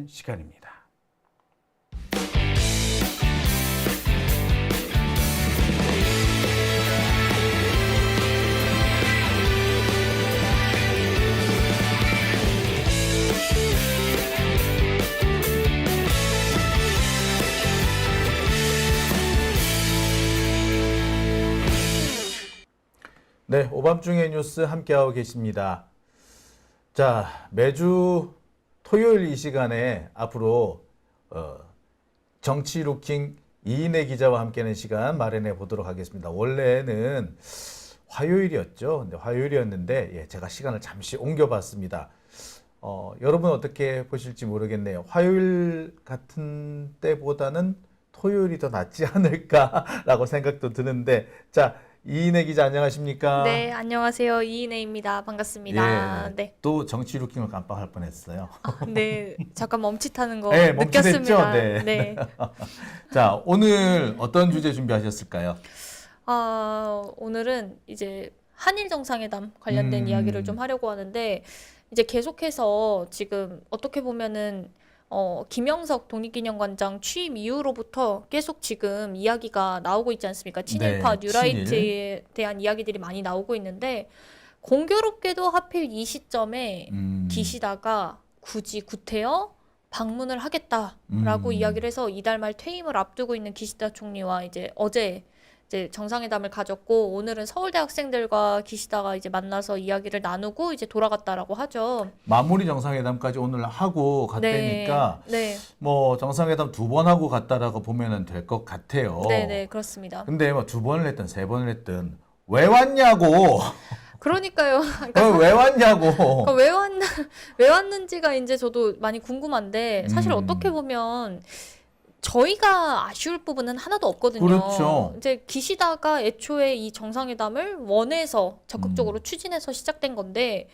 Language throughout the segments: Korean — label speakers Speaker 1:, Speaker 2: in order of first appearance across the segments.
Speaker 1: 알아보는 시간입니다. 네, 오밤중의 뉴스 함께하고 계십니다. 자, 매주 토요일 이 시간에 앞으로 정치 루킹 이인혜 기자와 함께하는 시간 마련해 보도록 하겠습니다. 원래는 화요일이었죠. 근데 화요일이었는데 제가 시간을 잠시 옮겨봤습니다. 여러분 어떻게 보실지 모르겠네요. 화요일 같은 때보다는 토요일이 더 낫지 않을까라고 생각도 드는데, 자, 이인혜 기자 안녕하십니까?
Speaker 2: 네, 안녕하세요. 이인혜입니다. 반갑습니다.
Speaker 1: 예,
Speaker 2: 네.
Speaker 1: 또 정치 루킹을 깜빡할 뻔했어요.
Speaker 2: 네, 잠깐 멈칫하는 거
Speaker 1: 네, 멈칫했죠?
Speaker 2: 느꼈습니다.
Speaker 1: 네.
Speaker 2: 네.
Speaker 1: 자, 오늘 어떤 주제 준비하셨을까요?
Speaker 2: 오늘은 이제 한일 정상회담 관련된 이야기를 좀 하려고 하는데, 이제 계속해서 지금 어떻게 보면은 김영석 독립기념관장 취임 이후로부터 계속 지금 이야기가 나오고 있지 않습니까? 친일파,
Speaker 1: 네,
Speaker 2: 뉴라이트에 대한 이야기들이 많이 나오고 있는데, 공교롭게도 하필 이 시점에 기시다가 굳이 구태여 방문을 하겠다라고 이야기를 해서 이달 말 퇴임을 앞두고 있는 기시다 총리와 이제 어제 이제 정상회담을 가졌고, 오늘은 서울대 학생들과 기시다가 이제 만나서 이야기를 나누고 이제 돌아갔다라고 하죠.
Speaker 1: 마무리 정상회담까지 오늘 하고 갔다니까
Speaker 2: 네,
Speaker 1: 뭐 정상회담 2번 하고 갔다라고 보면은 될 것 같아요.
Speaker 2: 네, 그렇습니다.
Speaker 1: 근데 뭐 2번을 했든 3번을 했든 왜 왔냐고.
Speaker 2: 그러니까요. 그러니까
Speaker 1: 왜 왔냐고.
Speaker 2: 그러니까 왜 왔는지가 이제 저도 많이 궁금한데, 사실 어떻게 보면 저희가 아쉬울 부분은 하나도 없거든요.
Speaker 1: 그렇죠.
Speaker 2: 이제 기시다가 애초에 이 정상회담을 원해서 적극적으로 추진해서 시작된 건데,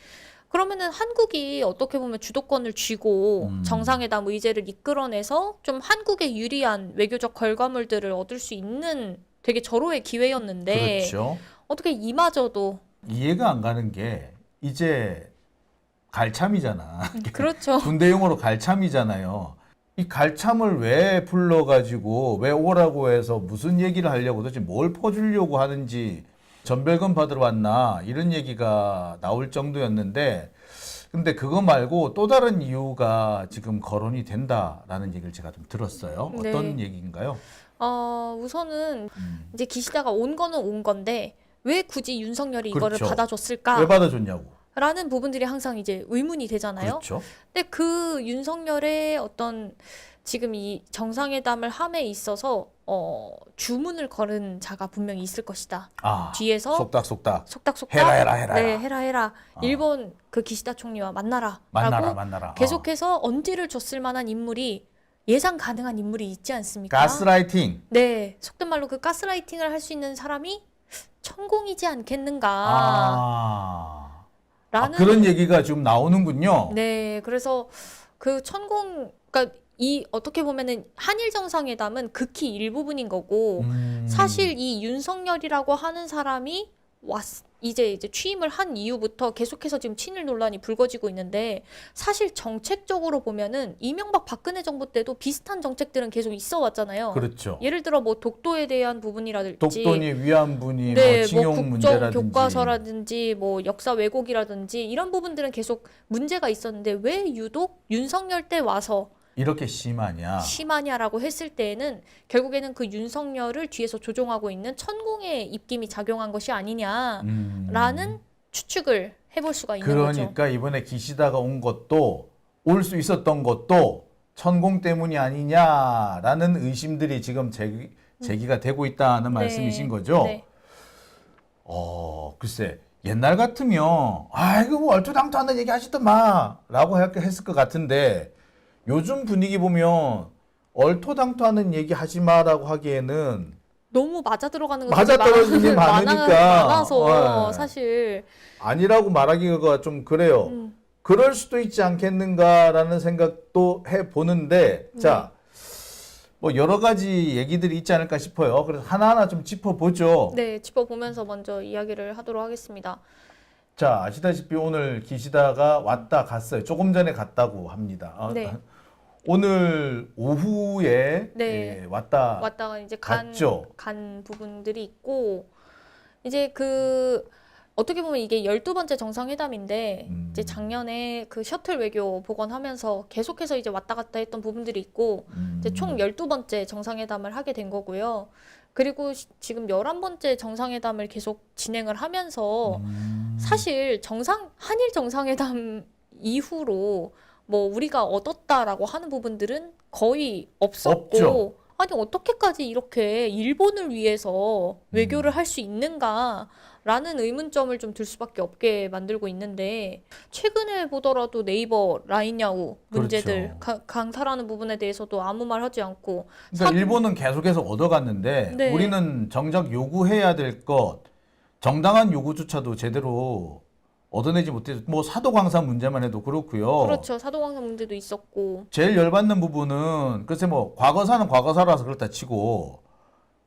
Speaker 2: 그러면은 한국이 어떻게 보면 주도권을 쥐고 정상회담 의제를 이끌어내서 좀 한국에 유리한 외교적 결과물들을 얻을 수 있는 되게 절호의 기회였는데,
Speaker 1: 그렇죠.
Speaker 2: 어떻게 이마저도
Speaker 1: 이해가 안 가는 게 이제 갈참이잖아.
Speaker 2: 그렇죠.
Speaker 1: 군대용어로 갈참이잖아요. 이 갈참을 왜 불러가지고 왜 오라고 해서 무슨 얘기를 하려고 도대체 뭘 퍼주려고 하는지, 전별금 받으러 왔나 이런 얘기가 나올 정도였는데, 근데 그거 말고 또 다른 이유가 지금 거론이 된다라는 얘기를 제가 좀 들었어요. 어떤
Speaker 2: 네.
Speaker 1: 얘기인가요?
Speaker 2: 우선은 이제 기시다가 온 거는 온 건데 왜 굳이 윤석열이 이거를
Speaker 1: 그렇죠. 왜
Speaker 2: 받아줬을까?
Speaker 1: 받아줬냐고.
Speaker 2: 라는 부분들이 항상 이제 의문이 되잖아요.
Speaker 1: 그렇죠.
Speaker 2: 근데 그 윤석열의 어떤 지금 이 정상회담을 함에 있어서 주문을 걸은 자가 분명히 있을 것이다. 뒤에서
Speaker 1: 속닥속닥
Speaker 2: 속닥속닥
Speaker 1: 해라.
Speaker 2: 네, 해라. 일본 그 기시다 총리와 만나라라고
Speaker 1: 만나라.
Speaker 2: 계속해서 언지를 줬을 만한 인물이, 예상 가능한 인물이 있지 않습니까?
Speaker 1: 가스라이팅.
Speaker 2: 네, 속된 말로 그 가스라이팅을 할 수 있는 사람이 천공이지 않겠는가. 라는
Speaker 1: 그런 얘기가 지금 나오는군요.
Speaker 2: 네, 그래서 그 천공, 그러니까 이 어떻게 보면은 한일 정상회담은 극히 일부분인 거고, 사실 이 윤석열이라고 하는 사람이 이제 취임을 한 이후부터 계속해서 지금 친일 논란이 불거지고 있는데, 사실 정책적으로 보면은 이명박 박근혜 정부 때도 비슷한 정책들은 계속 있어 왔잖아요.
Speaker 1: 그렇죠.
Speaker 2: 예를 들어 뭐 독도에 대한 부분이라든지,
Speaker 1: 독도니 위안부니
Speaker 2: 네,
Speaker 1: 뭐 징용
Speaker 2: 국정
Speaker 1: 문제라든지,
Speaker 2: 교과서라든지 뭐 역사 왜곡이라든지 이런 부분들은 계속 문제가 있었는데, 왜 유독 윤석열 때 와서
Speaker 1: 이렇게 심하냐.
Speaker 2: 심하냐라고 했을 때에는 결국에는 그 윤석열을 뒤에서 조종하고 있는 천공의 입김이 작용한 것이 아니냐라는 추측을 해볼 수가 있는 거죠.
Speaker 1: 그러니까 이번에 기시다가 온 것도, 올 수 있었던 것도 천공 때문이 아니냐라는 의심들이 지금 제기가 되고 있다는 말씀이신 거죠?
Speaker 2: 네.
Speaker 1: 글쎄, 옛날 같으면 이거 뭐 얼토당토하는 얘기 하시던 마라고 했을 것 같은데, 요즘 분위기 보면 얼토당토하는 얘기 하지 마라고 하기에는
Speaker 2: 너무 맞아 들어가는 것들이
Speaker 1: 맞아떨어지는 게 많으니까.
Speaker 2: 많아서
Speaker 1: 네.
Speaker 2: 사실
Speaker 1: 아니라고 말하기가 좀 그래요. 그럴 수도 있지 않겠는가라는 생각도 해보는데, 자, 뭐 여러 가지 얘기들이 있지 않을까 싶어요. 그래서 하나하나 좀 짚어보죠.
Speaker 2: 네, 짚어보면서 먼저 이야기를 하도록 하겠습니다.
Speaker 1: 자, 아시다시피 오늘 기시다가 왔다 갔어요. 조금 전에 갔다고 합니다.
Speaker 2: 네.
Speaker 1: 오늘 오후에
Speaker 2: 네.
Speaker 1: 예,
Speaker 2: 왔다가 이제
Speaker 1: 갔죠.
Speaker 2: 간 부분들이 있고 이제 어떻게 보면 이게 12번째 정상회담인데 이제 작년에 그 셔틀 외교 복원하면서 계속해서 이제 왔다 갔다 했던 부분들이 있고 이제 총 12번째 정상회담을 하게 된 거고요. 그리고 지금 11번째 정상회담을 계속 진행을 하면서 사실 한일 정상회담 이후로 뭐 우리가 얻었다라고 하는 부분들은 거의 없었고
Speaker 1: 없죠.
Speaker 2: 아니 어떻게까지 이렇게 일본을 위해서 외교를 할 수 있는가라는 의문점을 좀 들 수밖에 없게 만들고 있는데 최근에 보더라도 네이버 라인 야후 문제들
Speaker 1: 그렇죠.
Speaker 2: 강탈하는 부분에 대해서도 아무 말 하지 않고
Speaker 1: 그러니까 일본은 계속해서 얻어갔는데
Speaker 2: 네.
Speaker 1: 우리는 정작 요구해야 될 것, 정당한 요구조차도 제대로 얻어내지 못해서 뭐 사도광산 문제만 해도 그렇고요.
Speaker 2: 그렇죠. 사도광산 문제도 있었고
Speaker 1: 제일 열받는 부분은 글쎄 뭐 과거사는 과거사라서 그렇다 치고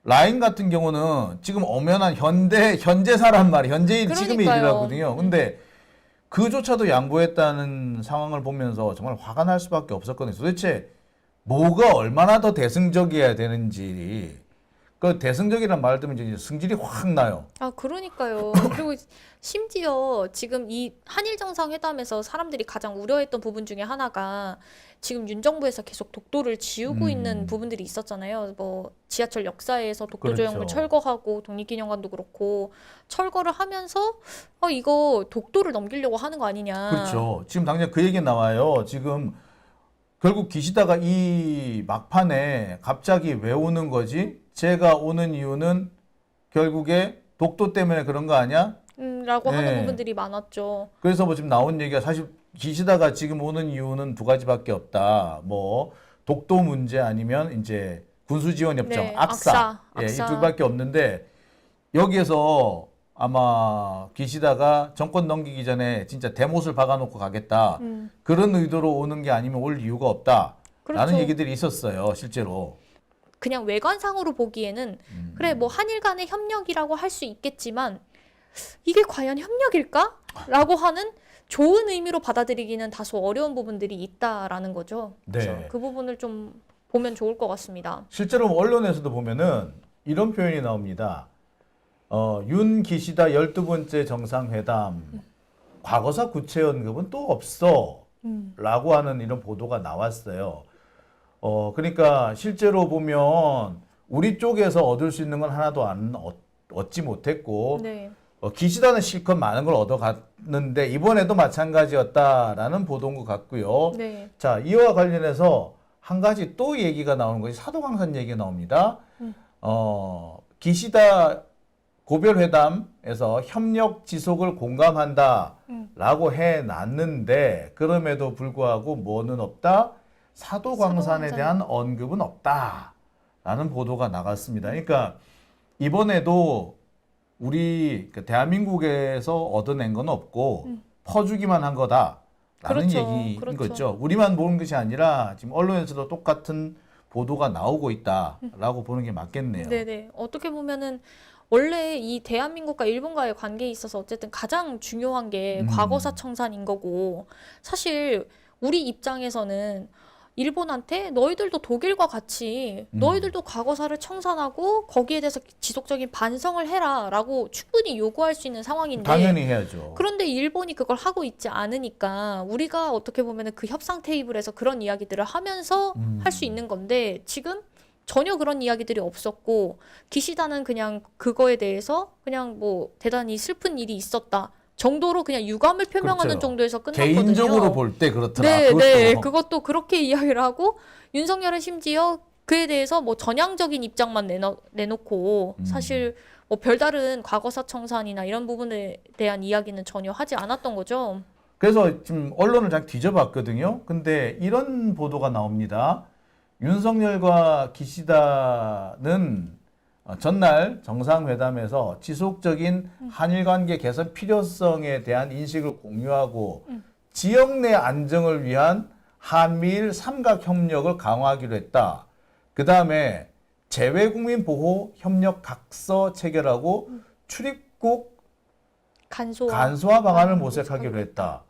Speaker 1: 라인 같은 경우는 지금 엄연한 현재사란 말이에요. 현재일 지금의
Speaker 2: 그러니까요.
Speaker 1: 일이라거든요. 근데 그조차도 양보했다는 상황을 보면서 정말 화가 날 수밖에 없었거든요. 도대체 뭐가 얼마나 더 대승적이어야 되는지. 그 대승적이란 말 들으면 이제 승질이 확 나요.
Speaker 2: 아, 그러니까요. 그리고 심지어 지금 이 한일 정상회담에서 사람들이 가장 우려했던 부분 중에 하나가 지금 윤 정부에서 계속 독도를 지우고 있는 부분들이 있었잖아요. 뭐 지하철 역사에서 독도 조형물
Speaker 1: 그렇죠.
Speaker 2: 철거하고 독립기념관도 그렇고 철거를 하면서 이거 독도를 넘기려고 하는 거 아니냐.
Speaker 1: 그렇죠. 지금 당장 그 얘기 나와요. 지금 결국 기시다가 이 막판에 갑자기 왜 오는 거지? 제가 오는 이유는 결국에 독도 때문에 그런 거 아니야?
Speaker 2: 라고
Speaker 1: 네.
Speaker 2: 하는 부분들이 많았죠.
Speaker 1: 그래서 뭐 지금 나온 얘기가 사실 기시다가 지금 오는 이유는 두 가지밖에 없다. 뭐 독도 문제 아니면 이제 군수지원협정,
Speaker 2: 네,
Speaker 1: 악사. 예, 이
Speaker 2: 악사.
Speaker 1: 두 개밖에 없는데 여기에서 아마 기시다가 정권 넘기기 전에 진짜 대못을 박아놓고 가겠다. 그런 의도로 오는 게 아니면 올 이유가 없다. 라는
Speaker 2: 그렇죠.
Speaker 1: 얘기들이 있었어요, 실제로.
Speaker 2: 그냥 외관상으로 보기에는 그래 뭐 한일 간의 협력이라고 할 수 있겠지만 이게 과연 협력일까? 라고 하는 좋은 의미로 받아들이기는 다소 어려운 부분들이 있다라는 거죠. 그래서
Speaker 1: 네.
Speaker 2: 그 부분을 좀 보면 좋을 것 같습니다.
Speaker 1: 실제로 언론에서도 보면은 이런 표현이 나옵니다. 윤 기시다 12번째 정상회담 과거사 구체 언급은 또 없어. 라고 하는 이런 보도가 나왔어요. 그러니까 실제로 보면 우리 쪽에서 얻을 수 있는 건 하나도 얻지 못했고
Speaker 2: 네.
Speaker 1: 기시다는 실컷 많은 걸 얻어갔는데 이번에도 마찬가지였다라는 보도인 것 같고요.
Speaker 2: 네.
Speaker 1: 자, 이와 관련해서 한 가지 또 얘기가 나오는 것이 사도광산 얘기가 나옵니다. 기시다 고별회담에서 협력 지속을 공감한다라고 해놨는데 그럼에도 불구하고 뭐는 없다? 사도광산에 대한 언급은 없다라는 보도가 나갔습니다. 그러니까 이번에도 우리 대한민국에서 얻어낸 건 없고 퍼주기만 한 거다라는
Speaker 2: 그렇죠.
Speaker 1: 얘기인
Speaker 2: 그렇죠.
Speaker 1: 거죠. 우리만 보는 것이 아니라 지금 언론에서도 똑같은 보도가 나오고 있다라고 보는 게 맞겠네요.
Speaker 2: 네네. 어떻게 보면은 원래 이 대한민국과 일본과의 관계에 있어서 어쨌든 가장 중요한 게 과거사 청산인 거고 사실 우리 입장에서는 일본한테 너희들도 독일과 같이 너희들도 과거사를 청산하고 거기에 대해서 지속적인 반성을 해라라고 충분히 요구할 수 있는 상황인데
Speaker 1: 당연히 해야죠.
Speaker 2: 그런데 일본이 그걸 하고 있지 않으니까 우리가 어떻게 보면은 그 협상 테이블에서 그런 이야기들을 하면서 할 수 있는 건데 지금 전혀 그런 이야기들이 없었고 기시다는 그냥 그거에 대해서 그냥 뭐 대단히 슬픈 일이 있었다 정도로 그냥 유감을 표명하는
Speaker 1: 그렇죠.
Speaker 2: 정도에서 끝났거든요.
Speaker 1: 개인적으로 볼 때 그렇더라.
Speaker 2: 네,
Speaker 1: 그것도.
Speaker 2: 네. 그것도 그렇게 이야기를 하고 윤석열은 심지어 그에 대해서 뭐 전향적인 입장만 내놓고 사실 뭐 별다른 과거사 청산이나 이런 부분에 대한 이야기는 전혀 하지 않았던 거죠.
Speaker 1: 그래서 지금 언론을 잘 뒤져봤거든요. 근데 이런 보도가 나옵니다. 윤석열과 기시다는 전날 정상회담에서 지속적인 한일 관계 개선 필요성에 대한 인식을 공유하고 지역 내 안정을 위한 한미일 삼각 협력을 강화하기로 했다. 그 다음에 재외국민 보호 협력 각서 체결하고 출입국 간소화 방안을 모색하기로 했다.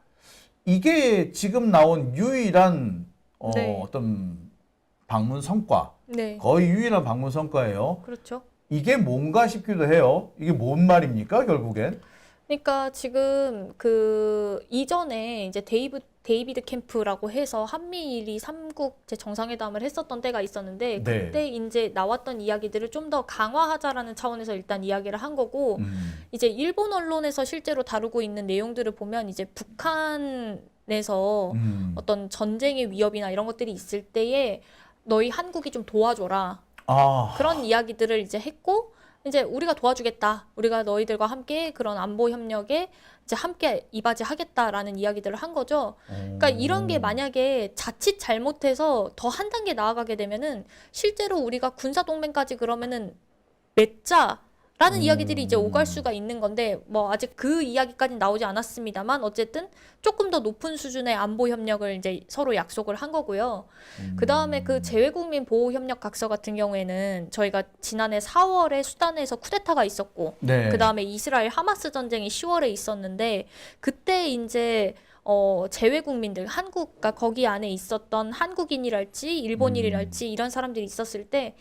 Speaker 1: 이게 지금 나온 유일한
Speaker 2: 네.
Speaker 1: 어떤 방문 성과,
Speaker 2: 네.
Speaker 1: 거의 유일한 방문 성과예요.
Speaker 2: 그렇죠.
Speaker 1: 이게 뭔가 싶기도 해요. 이게 뭔 말입니까, 결국엔?
Speaker 2: 그러니까 지금 그 이전에 이제 데이비드 캠프라고 해서 한미일이 3국 정상회담을 했었던 때가 있었는데
Speaker 1: 네.
Speaker 2: 그때 이제 나왔던 이야기들을 좀 더 강화하자라는 차원에서 일단 이야기를 한 거고 이제 일본 언론에서 실제로 다루고 있는 내용들을 보면 이제 북한에서 어떤 전쟁의 위협이나 이런 것들이 있을 때에 너희 한국이 좀 도와줘라.
Speaker 1: 아,
Speaker 2: 그런 이야기들을 이제 했고 이제 우리가 도와주겠다. 우리가 너희들과 함께 그런 안보 협력에 이제 함께 이바지하겠다라는 이야기들을 한 거죠. 그러니까 이런 게 만약에 자칫 잘못해서 더 한 단계 나아가게 되면은 실제로 우리가 군사 동맹까지 그러면은 맺자라는 이야기들이 이제 오갈 수가 있는 건데 뭐 아직 그 이야기까지는 나오지 않았습니다만 어쨌든 조금 더 높은 수준의 안보 협력을 이제 서로 약속을 한 거고요. 그 다음에 그 재외국민 보호 협력 각서 같은 경우에는 저희가 지난해 4월에 수단에서 쿠데타가 있었고
Speaker 1: 네.
Speaker 2: 그 다음에 이스라엘 하마스 전쟁이 10월에 있었는데 그때 이제 재외국민들 한국과 거기 안에 있었던 한국인이랄지 일본인이랄지 이런 사람들이 있었을 때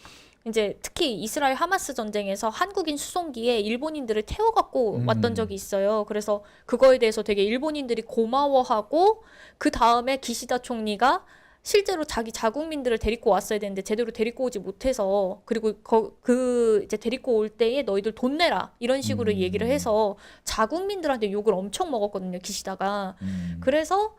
Speaker 2: 이제 특히 이스라엘 하마스 전쟁에서 한국인 수송기에 일본인들을 태워갖고 왔던 적이 있어요. 그래서 그거에 대해서 되게 일본인들이 고마워하고 그 다음에 기시다 총리가 실제로 자기 자국민들을 데리고 왔어야 되는데 제대로 데리고 오지 못해서 그리고 그 이제 데리고 올 때에 너희들 돈 내라 이런 식으로 얘기를 해서 자국민들한테 욕을 엄청 먹었거든요. 기시다가. 그래서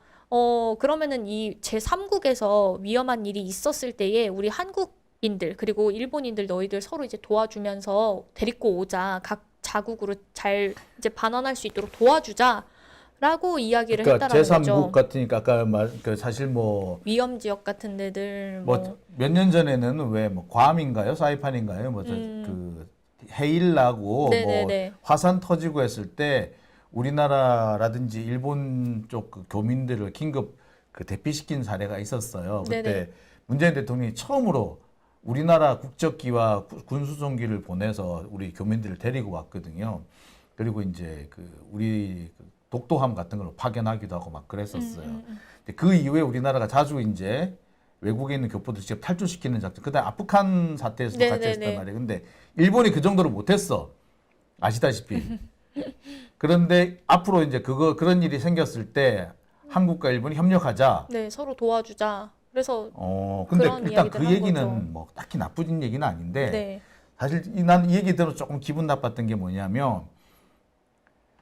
Speaker 2: 그러면은 이 제3국에서 위험한 일이 있었을 때에 우리 한국인들 그리고 일본인들 너희들 서로 이제 도와주면서 데리고 오자. 각 자국으로 잘 이제 반환할 수 있도록 도와주자라고 이야기를
Speaker 1: 그러니까
Speaker 2: 했다라는
Speaker 1: 제3국
Speaker 2: 거죠.
Speaker 1: 같으니까 아까 그 사실 뭐
Speaker 2: 위험 지역 같은 데들
Speaker 1: 뭐 몇 년 전에는 왜 뭐 괌인가요, 사이판인가요, 뭐 그 해일 나고 뭐
Speaker 2: 네네네.
Speaker 1: 화산 터지고 했을 때 우리나라라든지 일본 쪽 그 교민들을 긴급 그 대피시킨 사례가 있었어요. 그때
Speaker 2: 네네.
Speaker 1: 문재인 대통령이 처음으로 우리나라 국적기와 군수송기를 보내서 우리 교민들을 데리고 왔거든요. 그리고 이제 그 우리 그 독도함 같은 걸 파견하기도 하고 막 그랬었어요. 근데 그 이후에 우리나라가 자주 이제 외국에 있는 교포들 직접 탈출시키는 작전. 그다음 아프간 사태에서도 같이
Speaker 2: 네네네.
Speaker 1: 했단 말이에요. 근데 일본이 그 정도로 못했어. 아시다시피. 그런데 앞으로 이제 그런 일이 생겼을 때 한국과 일본이 협력하자.
Speaker 2: 네, 서로 도와주자. 그래서
Speaker 1: 근데
Speaker 2: 그런
Speaker 1: 일단
Speaker 2: 이야기들
Speaker 1: 그
Speaker 2: 한
Speaker 1: 얘기는
Speaker 2: 거죠.
Speaker 1: 뭐 딱히 나쁘진 얘기는 아닌데
Speaker 2: 네.
Speaker 1: 사실 난 이 얘기 들으면 조금 기분 나빴던 게 뭐냐면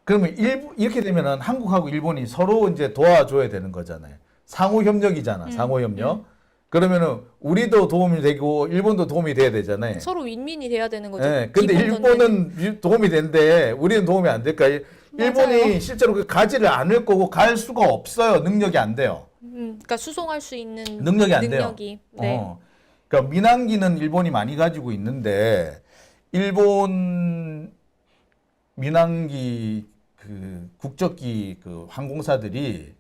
Speaker 1: 그러면 이렇게 되면은 한국하고 일본이 서로 이제 도와줘야 되는 거잖아요. 상호 협력이잖아. 상호 협력. 그러면은 우리도 도움이 되고 일본도 도움이 돼야 되잖아요.
Speaker 2: 서로 윈윈이 돼야 되는 거죠.
Speaker 1: 예. 근데
Speaker 2: 기본
Speaker 1: 일본은 도움이 되는데 우리는 도움이 안 될까? 일본이
Speaker 2: 맞아요.
Speaker 1: 실제로 그 가지를 않을 거고 갈 수가 없어요. 능력이 안 돼요.
Speaker 2: 그러니까 수송할 수 있는
Speaker 1: 능력이 안 돼요.
Speaker 2: 능력이. 네.
Speaker 1: 그러니까 민항기는 일본이 많이 가지고 있는데 일본 민항기 그 국적기 그 항공사들이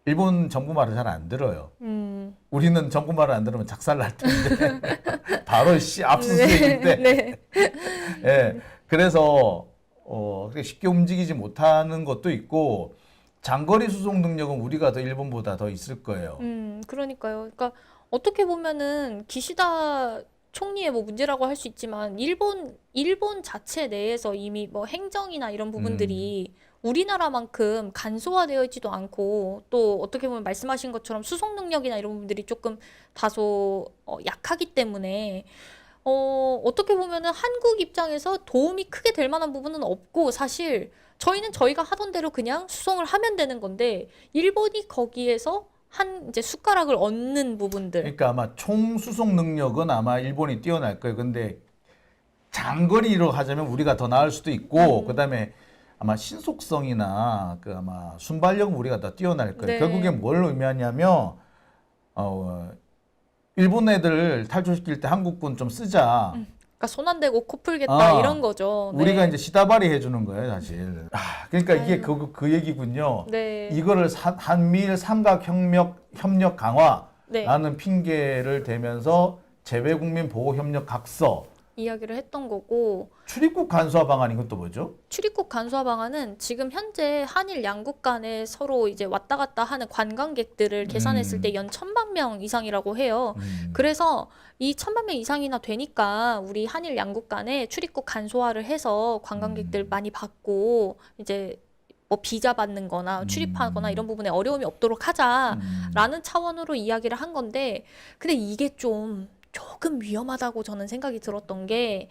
Speaker 1: 일본 정부 말을 잘 안 들어요. 우리는 정부 말을 안 들으면 작살 날 텐데 바로 압수수색인데.
Speaker 2: 네.
Speaker 1: 예. 그래서 그렇게 쉽게 움직이지 못하는 것도 있고 장거리 수송 능력은 우리가 더 일본보다 더 있을 거예요.
Speaker 2: 그러니까요. 그러니까 어떻게 보면은 기시다 총리의 뭐 문제라고 할 수 있지만 일본 자체 내에서 이미 뭐 행정이나 이런 부분들이 우리나라만큼 간소화되어 있지도 않고 또 어떻게 보면 말씀하신 것처럼 수송 능력이나 이런 부분들이 조금 다소 약하기 때문에 어떻게 보면은 한국 입장에서 도움이 크게 될 만한 부분은 없고 사실 저희는 저희가 하던 대로 그냥 수송을 하면 되는 건데 일본이 거기에서 한 이제 숟가락을 얹는 부분들.
Speaker 1: 그러니까 아마 총 수송 능력은 아마 일본이 뛰어날 거예요. 근데 장거리로 하자면 우리가 더 나을 수도 있고 그다음에 아마 신속성이나 그 아마 순발력은 우리가 더 뛰어날 거예요.
Speaker 2: 네.
Speaker 1: 결국에 뭘 의미하냐면 일본 애들 탈출시킬 때 한국군 좀 쓰자.
Speaker 2: 그러니까 손 안 대고 코 풀겠다 이런 거죠. 네.
Speaker 1: 우리가 이제 시다발이 해주는 거예요, 사실. 그러니까 이게 그 얘기군요.
Speaker 2: 네.
Speaker 1: 이거를 한미일 삼각 협력 강화라는
Speaker 2: 네.
Speaker 1: 핑계를 대면서 재외국민 보호 협력 각서
Speaker 2: 이야기를 했던 거고
Speaker 1: 출입국 간소화 방안 이건 또 뭐죠?
Speaker 2: 출입국 간소화 방안은 지금 현재 한일 양국 간에 서로 이제 왔다 갔다 하는 관광객들을 계산했을 때 연 1,000만 명 이상이라고 해요. 그래서 이 1,000만 명 이상이나 되니까 우리 한일 양국 간에 출입국 간소화를 해서 관광객들 많이 받고 이제 뭐 비자 받는 거나 출입하거나 이런 부분에 어려움이 없도록 하자라는 차원으로 이야기를 한 건데 근데 이게 조금 위험하다고 저는 생각이 들었던 게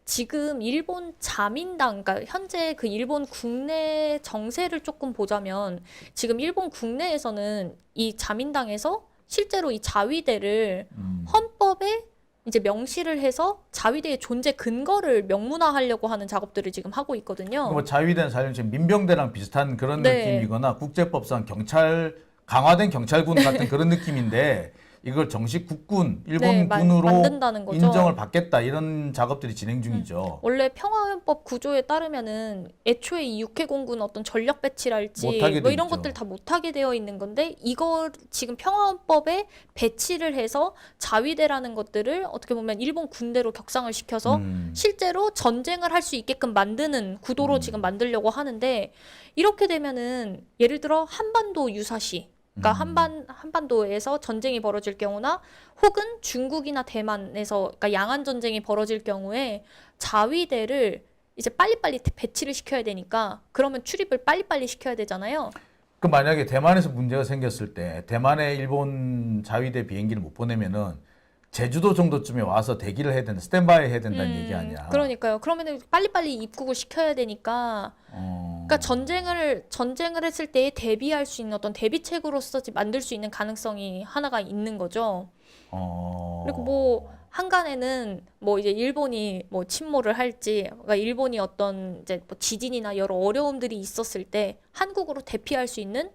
Speaker 2: 지금 일본 자민당, 그러니까 현재 그 일본 국내 정세를 조금 보자면 지금 일본 국내에서는 이 자민당에서 실제로 이 자위대를 헌법에 이제 명시를 해서 자위대의 존재 근거를 명문화하려고 하는 작업들을 지금 하고 있거든요.
Speaker 1: 뭐 자위대는 사실 지금 민병대랑 비슷한 그런
Speaker 2: 네.
Speaker 1: 느낌이거나 국제법상 경찰 강화된 경찰군 같은 그런 느낌인데 이걸 정식 국군,
Speaker 2: 네,
Speaker 1: 일본군으로
Speaker 2: 만든다는 거죠.
Speaker 1: 인정을 받겠다 이런 작업들이 진행 중이죠.
Speaker 2: 원래 평화헌법 구조에 따르면은 애초에 이 육해공군 어떤 전력 배치랄지
Speaker 1: 못하게
Speaker 2: 뭐
Speaker 1: 돼
Speaker 2: 이런
Speaker 1: 있죠.
Speaker 2: 것들 다 못하게 되어 있는 건데 이걸 지금 평화헌법에 배치를 해서 자위대라는 것들을 어떻게 보면 일본 군대로 격상을 시켜서 실제로 전쟁을 할 수 있게끔 만드는 구도로 지금 만들려고 하는데 이렇게 되면은 예를 들어 한반도 유사시 그러니까 한반도에서 전쟁이 벌어질 경우나 혹은 중국이나 대만에서 그러니까 양안 전쟁이 벌어질 경우에 자위대를 이제 빨리빨리 배치를 시켜야 되니까 그러면 출입을 빨리빨리 시켜야 되잖아요.
Speaker 1: 그 만약에 대만에서 문제가 생겼을 때 대만에 일본 자위대 비행기를 못 보내면은 제주도 정도쯤에 와서 대기를 해야 된다, 스탠바이 해야 된다는 얘기 아니야.
Speaker 2: 그러니까요. 그러면은 빨리빨리 입국을 시켜야 되니까 그러니까 전쟁을 했을 때에 대비할 수 있는 어떤 대비책으로서 만들 수 있는 가능성이 하나가 있는 거죠. 그리고 뭐 한간에는 뭐 이제 일본이 뭐 침몰을 할지, 그러니까 일본이 어떤 이제 뭐 지진이나 여러 어려움들이 있었을 때 한국으로 대피할 수 있는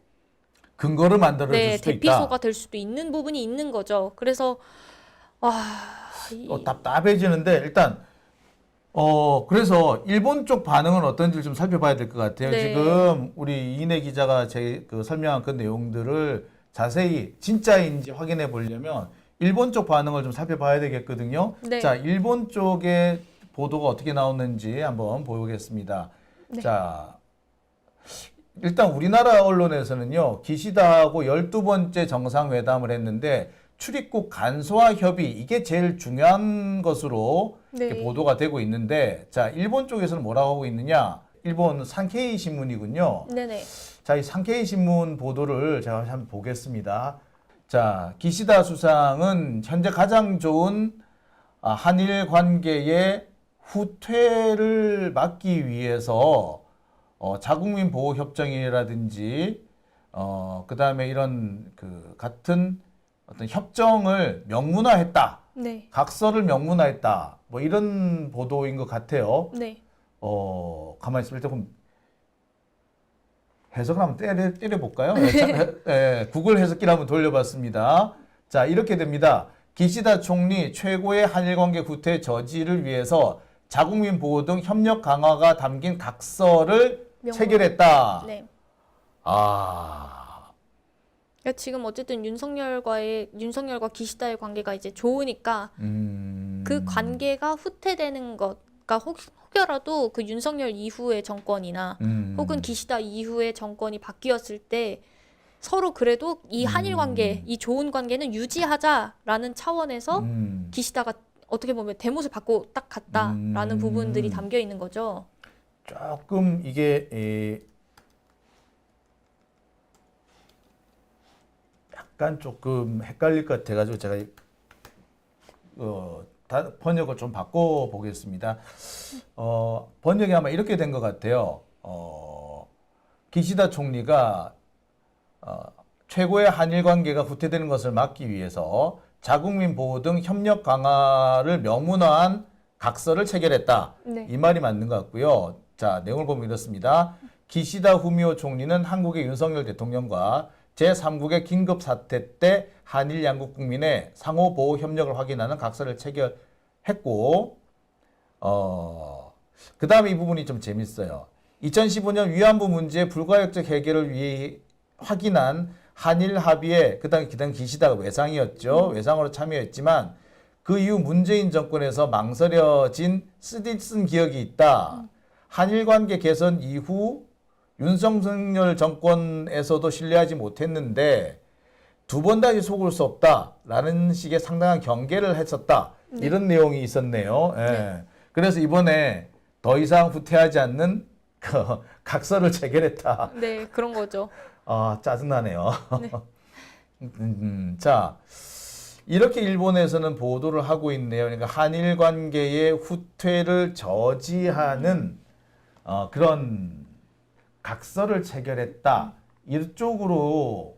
Speaker 1: 근거를 만들어 줄
Speaker 2: 네,
Speaker 1: 수도
Speaker 2: 대피소가
Speaker 1: 있다.
Speaker 2: 될 수도 있는 부분이 있는 거죠. 그래서 와,
Speaker 1: 답답해지는데 일단 그래서 일본 쪽 반응은 어떤지 좀 살펴봐야 될 것 같아요.
Speaker 2: 네.
Speaker 1: 지금 우리 이내 기자가 그 설명한 그 내용들을 자세히 진짜인지 확인해 보려면 일본 쪽 반응을 좀 살펴봐야 되겠거든요.
Speaker 2: 네.
Speaker 1: 자, 일본 쪽의 보도가 어떻게 나오는지 한번 보겠습니다.
Speaker 2: 네.
Speaker 1: 자, 일단 우리나라 언론에서는요, 기시다하고 12번째 정상회담을 했는데 출입국 간소화 협의 이게 제일 중요한 것으로
Speaker 2: 네.
Speaker 1: 이렇게 보도가 되고 있는데 자, 일본 쪽에서는 뭐라고 하고 있느냐? 일본 산케이 신문이군요.
Speaker 2: 네네.
Speaker 1: 자, 이 산케이 신문 보도를 제가 한번 보겠습니다. 자, 기시다 수상은 현재 가장 좋은 한일 관계의 후퇴를 막기 위해서 자국민 보호 협정이라든지 그다음에 이런 그 같은 어떤 협정을 명문화했다.
Speaker 2: 네.
Speaker 1: 각서를 명문화했다. 뭐 이런 보도인 것 같아요.
Speaker 2: 네.
Speaker 1: 가만히 있으면 일단 해석을 한번 때려볼까요? 구글 해석기를 한번 돌려봤습니다. 자, 이렇게 됩니다. 기시다 총리 최고의 한일 관계 후퇴 저지를 위해서 자국민 보호 등 협력 강화가 담긴 각서를 체결했다.
Speaker 2: 네.
Speaker 1: 아.
Speaker 2: 지금 어쨌든 윤석열과 기시다의 관계가 이제 좋으니까 그 관계가 후퇴되는 것, 그러니까 혹여라도 그 윤석열 이후의 정권이나 혹은 기시다 이후의 정권이 바뀌었을 때 서로 그래도 이 한일 관계, 이 좋은 관계는 유지하자라는 차원에서 기시다가 어떻게 보면 대못을 받고 딱 갔다라는 부분들이 담겨 있는 거죠.
Speaker 1: 조금 이게 약간 조금 헷갈릴 것 같아가지고 제가 번역을 좀 바꿔 보겠습니다. 번역이 아마 이렇게 된 것 같아요. 기시다 총리가 최고의 한일 관계가 후퇴되는 것을 막기 위해서 자국민 보호 등 협력 강화를 명문화한 각서를 체결했다.
Speaker 2: 네.
Speaker 1: 이 말이 맞는 것 같고요. 자, 내용을 보면 이렇습니다. 기시다 후미오 총리는 한국의 윤석열 대통령과 제3국의 긴급 사태 때 한일 양국 국민의 상호 보호 협력을 확인하는 각서를 체결했고, 그 다음에 이 부분이 좀 재밌어요. 2015년 위안부 문제 불가역적 해결을 위해 확인한 한일 합의에 그당 기시다가 외상이었죠. 외상으로 참여했지만 그 이후 문재인 정권에서 망설여진 쓰디쓴 기억이 있다. 한일 관계 개선 이후 윤석열 정권에서도 신뢰하지 못했는데 두 번 다시 속을 수 없다라는 식의 상당한 경계를 했었다.
Speaker 2: 네.
Speaker 1: 이런 내용이 있었네요. 예.
Speaker 2: 네.
Speaker 1: 그래서 이번에 더 이상 후퇴하지 않는 그 각서를 체결했다.
Speaker 2: 네, 그런 거죠.
Speaker 1: 아, 짜증나네요.
Speaker 2: 네.
Speaker 1: 자, 이렇게 일본에서는 보도를 하고 있네요. 그러니까 한일 관계의 후퇴를 저지하는 그런 각서를 체결했다. 이쪽으로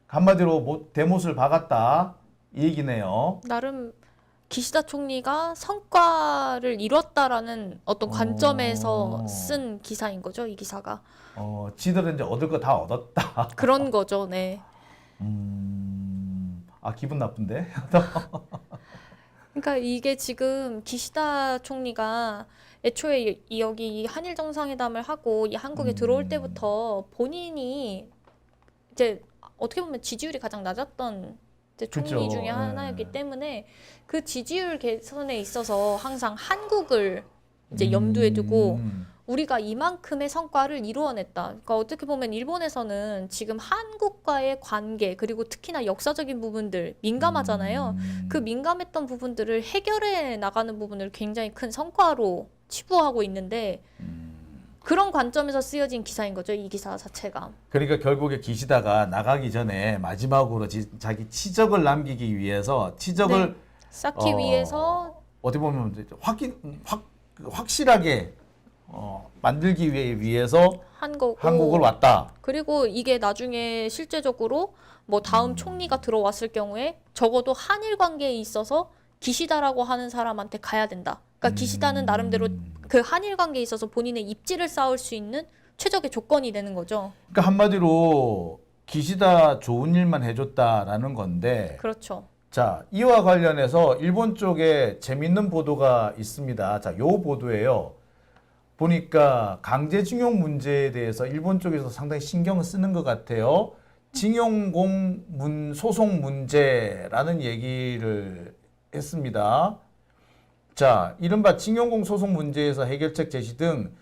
Speaker 1: 한마디로 대못을 박았다 이 얘기네요.
Speaker 2: 나름 기시다 총리가 성과를 이뤘다라는 어떤 관점에서 쓴 기사인 거죠, 이 기사가.
Speaker 1: 지들은 이제 얻을 거 다 얻었다.
Speaker 2: 그런 거죠, 네.
Speaker 1: 아, 기분 나쁜데?
Speaker 2: 그러니까 이게 지금 기시다 총리가 애초에 여기 한일 정상회담을 하고 이 한국에 들어올 때부터 본인이 이제 어떻게 보면 지지율이 가장 낮았던 이제 총리
Speaker 1: 그쵸.
Speaker 2: 중에 하나였기 때문에 그 지지율 개선에 있어서 항상 한국을 이제 염두에 두고 우리가 이만큼의 성과를 이루어냈다. 그러니까 어떻게 보면 일본에서는 지금 한국과의 관계 그리고 특히나 역사적인 부분들 민감하잖아요. 그 민감했던 부분들을 해결해 나가는 부분을 굉장히 큰 성과로 치부하고 있는데 그런 관점에서 쓰여진 기사인 거죠, 이 기사 자체가.
Speaker 1: 그러니까 결국에 기시다가 나가기 전에 마지막으로 자기 치적을 남기기 위해서 치적을
Speaker 2: 네. 쌓기 위해서
Speaker 1: 어떻게 보면 이제 확실하게 만들기 위해서
Speaker 2: 한 거고.
Speaker 1: 한국을 왔다.
Speaker 2: 그리고 이게 나중에 실제적으로 뭐 다음 총리가 들어왔을 경우에 적어도 한일 관계에 있어서 기시다라고 하는 사람한테 가야 된다. 그러니까 기시다는 나름대로 그 한일 관계에 있어서 본인의 입지를 쌓을 수 있는 최적의 조건이 되는 거죠.
Speaker 1: 그러니까 한마디로 기시다 좋은 일만 해줬다라는 건데.
Speaker 2: 그렇죠.
Speaker 1: 자, 이와 관련해서 일본 쪽에 재밌는 보도가 있습니다. 자, 요 보도예요. 보니까 강제징용 문제에 대해서 일본 쪽에서 상당히 신경을 쓰는 것 같아요. 징용공 소송 문제라는 얘기를 했습니다. 자, 이른바 징용공 소송 문제에서 해결책 제시 등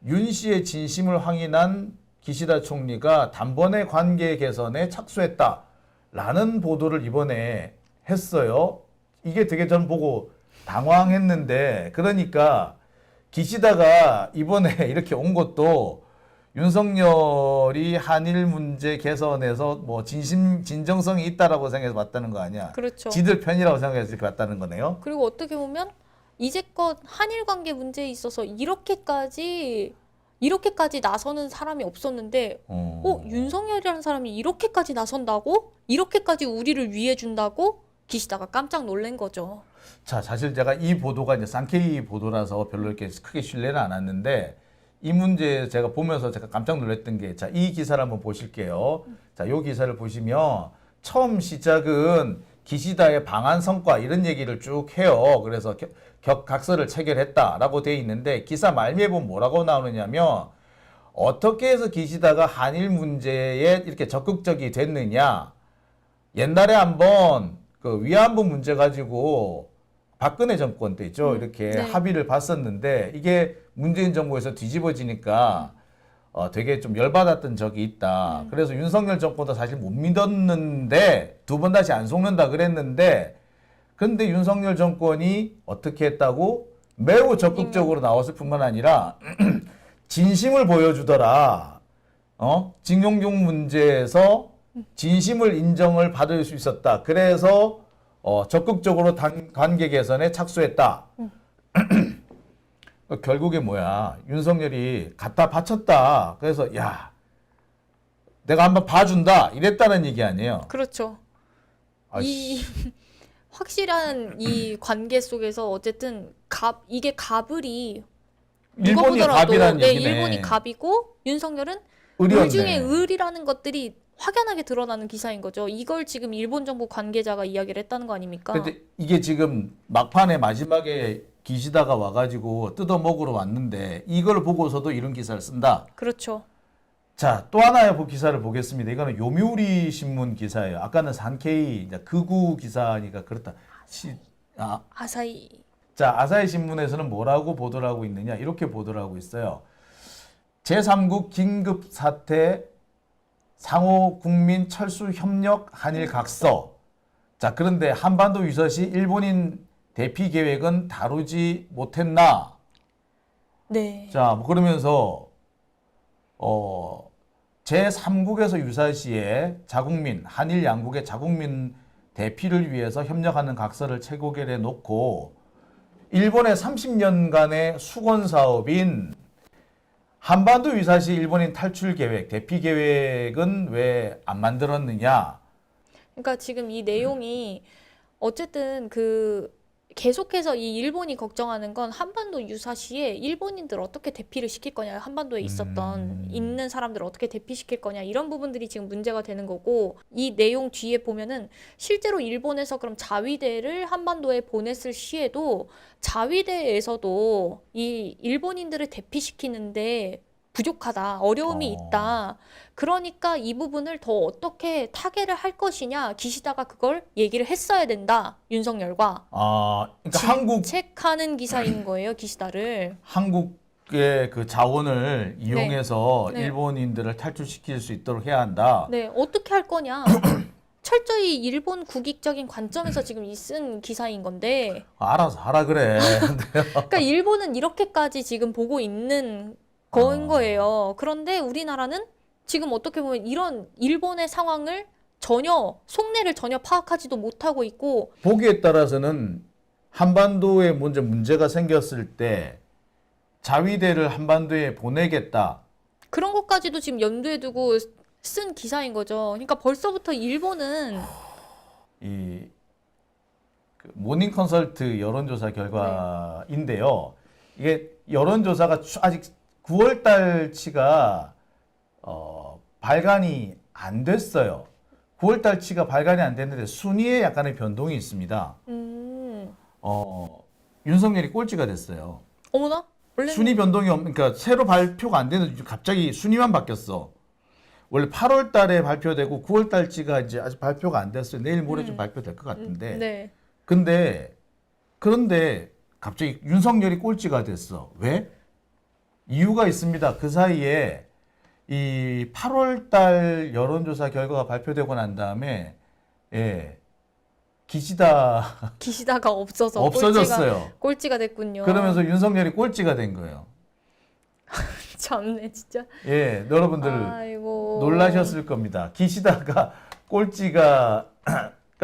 Speaker 1: 윤 씨의 진심을 확인한 기시다 총리가 단번에 관계 개선에 착수했다라는 보도를 이번에 했어요. 이게 되게 전 보고 당황했는데, 그러니까 기시다가 이번에 이렇게 온 것도 윤석열이 한일 문제 개선에서 뭐 진정성이 있다라고 생각해서 왔다는 거 아니야?
Speaker 2: 그렇죠.
Speaker 1: 지들 편이라고 생각해서 이렇게 왔다는 거네요.
Speaker 2: 그리고 어떻게 보면 이제껏 한일 관계 문제에 있어서 이렇게까지 나서는 사람이 없었는데 윤석열이라는 사람이 이렇게까지 나선다고? 이렇게까지 우리를 위해 준다고? 기시다가 깜짝 놀란 거죠.
Speaker 1: 자, 사실 제가 이 보도가 이제 쌍케이 보도라서 별로 이렇게 크게 신뢰는 안 왔는데, 이 문제 제가 보면서 제가 깜짝 놀랐던 게, 자, 이 기사를 한번 보실게요. 자, 이 기사를 보시면 처음 시작은 기시다의 방한 성과 이런 얘기를 쭉 해요. 그래서 각서를 체결했다라고 돼 있는데, 기사 말미에 보면 뭐라고 나오느냐면, 어떻게 해서 기시다가 한일 문제에 이렇게 적극적이 됐느냐. 옛날에 한번 그 위안부 문제 가지고 박근혜 정권 때 있죠. 이렇게
Speaker 2: 네.
Speaker 1: 합의를 봤었는데, 이게 문재인 정부에서 뒤집어지니까 되게 좀 열받았던 적이 있다. 그래서 윤석열 정권도 사실 못 믿었는데 두 번 다시 안 속는다 그랬는데, 근데 윤석열 정권이 어떻게 했다고? 매우 적극적으로 나왔을 뿐만 아니라 진심을 보여주더라. 징용용 문제에서 진심을 인정을 받을 수 있었다. 그래서 적극적으로 관계 개선에 착수했다. 결국에 뭐야? 윤석열이 갖다 바쳤다. 그래서 야, 내가 한번 봐준다. 이랬다는 얘기 아니에요?
Speaker 2: 그렇죠.
Speaker 1: 아이씨.
Speaker 2: 이 확실한 이 관계 속에서 어쨌든 이게 갑을이 누가
Speaker 1: 일본이
Speaker 2: 보더라도
Speaker 1: 갑이라는
Speaker 2: 네,
Speaker 1: 얘기네.
Speaker 2: 일본이 갑이고 윤석열은
Speaker 1: 의리였네.
Speaker 2: 을 중에 을이라는 것들이 확연하게 드러나는 기사인 거죠. 이걸 지금 일본 정부 관계자가 이야기를 했다는 거 아닙니까?
Speaker 1: 근데 이게 지금 막판에 마지막에 기시다가 와가지고 뜯어먹으러 왔는데, 이걸 보고서도 이런 기사를 쓴다.
Speaker 2: 그렇죠.
Speaker 1: 자, 또 하나의 기사를 보겠습니다. 이거는 요미우리 신문 기사예요. 아까는 산케이 이제 극우 기사니까 그렇다.
Speaker 2: 아사히.
Speaker 1: 자, 아사히 신문에서는 뭐라고 보도를 하고 있느냐? 이렇게 보도를 하고 있어요. 제3국 긴급 사태 상호 국민 철수 협력 한일 각서. 자, 그런데 한반도 유서시 일본인 대피 계획은 다루지 못했나?
Speaker 2: 네.
Speaker 1: 자, 뭐 그러면서 제3국에서 유사시에 자국민, 한일 양국의 자국민 대피를 위해서 협력하는 각서를 최고결에 놓고 일본의 30년간의 수건 사업인 한반도 유사시 일본인 탈출 계획, 대피 계획은 왜 안 만들었느냐?
Speaker 2: 그러니까 지금 이 내용이 어쨌든 계속해서 이 일본이 걱정하는 건 한반도 유사시에 일본인들 어떻게 대피를 시킬 거냐, 한반도에 있는 사람들 어떻게 대피시킬 거냐, 이런 부분들이 지금 문제가 되는 거고, 이 내용 뒤에 보면은 실제로 일본에서 그럼 자위대를 한반도에 보냈을 시에도 자위대에서도 이 일본인들을 대피시키는데 부족하다, 어려움이 있다. 그러니까 이 부분을 더 어떻게 타개를 할 것이냐, 기시다가 그걸 얘기를 했어야 된다, 윤석열과.
Speaker 1: 그러니까
Speaker 2: 질책하는 기사인 거예요, 기시다를.
Speaker 1: 한국의 그 자원을 이용해서
Speaker 2: 네.
Speaker 1: 일본인들을 탈출시킬 수 있도록 해야 한다.
Speaker 2: 네, 어떻게 할 거냐. 철저히 일본 국익적인 관점에서 지금 쓴 기사인 건데.
Speaker 1: 알아서 하라 그래.
Speaker 2: 그러니까 일본은 이렇게까지 지금 보고 있는 거예요. 그런데 우리나라는 지금 어떻게 보면 이런 일본의 상황을 속내를 전혀 파악하지도 못하고 있고.
Speaker 1: 보기에 따라서는 한반도에 먼저 문제가 생겼을 때 자위대를 한반도에 보내겠다.
Speaker 2: 그런 것까지도 지금 염두에 두고 쓴 기사인 거죠. 그러니까 벌써부터 일본은
Speaker 1: 그 모닝 컨설트 여론조사 결과인데요. 이게 여론조사가 아직 9월 달치가 발간이 안 됐어요. 9월 달치가 발간이 안 됐는데 순위에 약간의 변동이 있습니다. 윤석열이 꼴찌가 됐어요.
Speaker 2: 어머나? 원래는
Speaker 1: 순위 변동이 그러니까 새로 발표가 안 되는데 갑자기 순위만 바뀌었어. 원래 8월 달에 발표되고 9월 달치가 이제 아직 발표가 안 됐어요. 내일 모레 좀 발표될 것 같은데.
Speaker 2: 네.
Speaker 1: 그런데 갑자기 윤석열이 꼴찌가 됐어. 왜? 이유가 있습니다. 그 사이에 이 8월 달 여론조사 결과가 발표되고 난 다음에
Speaker 2: 기시다가
Speaker 1: 없어졌어요.
Speaker 2: 꼴찌가 됐군요.
Speaker 1: 그러면서 윤석열이 꼴찌가 된 거예요.
Speaker 2: 참네, 진짜.
Speaker 1: 예, 여러분들
Speaker 2: 아이고.
Speaker 1: 놀라셨을 겁니다. 기시다가 그러니까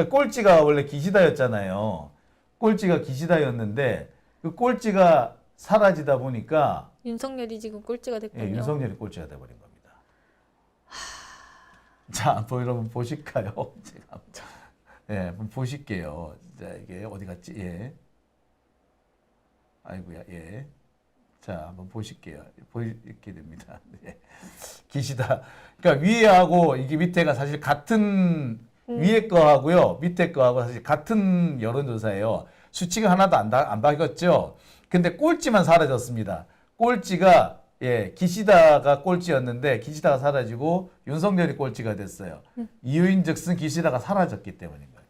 Speaker 1: 꼴찌가 원래 기시다였잖아요. 꼴찌가 기시다였는데 그 꼴찌가 사라지다 보니까
Speaker 2: 윤석열이 지금 꼴찌가 됐군요.
Speaker 1: 윤석열이 꼴찌가 돼버린 겁니다. 자, 여러분 보실까요? 제가 한번 보실게요. 자, 이게 어디 갔지? 예. 아이고야, 예. 자, 한번 보실게요. 보이게 됩니다. 네. 기시다. 그러니까 위에하고 이게 밑에가 사실 같은 위에 거하고요, 밑에 거하고 사실 같은 여론조사예요. 수치가 하나도 안 바뀌었죠. 근데 꼴찌만 사라졌습니다. 꼴찌가 기시다가 꼴찌였는데 기시다가 사라지고 윤석열이 꼴찌가 됐어요. 이유인즉슨 기시다가 사라졌기 때문인 거예요.